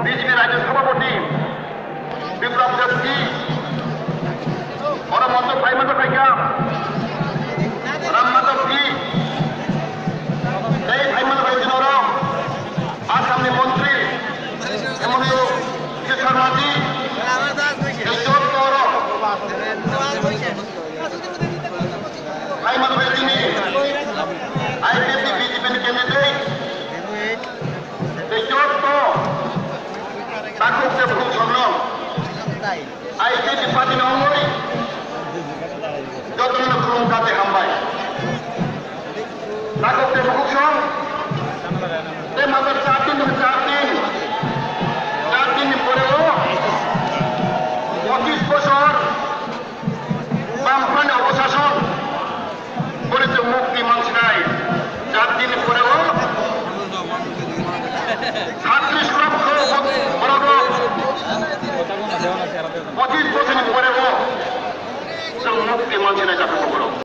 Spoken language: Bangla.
বিজেপি রাজ্য সভাপতি বিপ্লব দেবজি ওরা মন্ত্র ফাইমাতো ফাইকা রামমাধবজি এই ফাইমাতো ফাইছেন ওরা আসামনি মন্ত্রী হেমন্ত বিশ্ব শর্মাজি এই চোদ্দ ওরা ফাইমাতো ফাইছিনি আইপিএসি বিজেপি ক্যান্ডিডেট এই চোদ্দ তাকুবতে ভুল সংগ্রাম আইপিএসি পার্টি নঙ্গই যতগুলো খুলুম কাতে হামবাই তাকুবতে ভুল সং এই মাত্র 4 দিন পরেও 25 বছর বামফ্রন্ট অপশাসন করেছে মুক্তি মানছে নাই 4 দিন পরেও 36 লক্ষ বরাবর 25 বছর পরেও মুক্তি মানছে না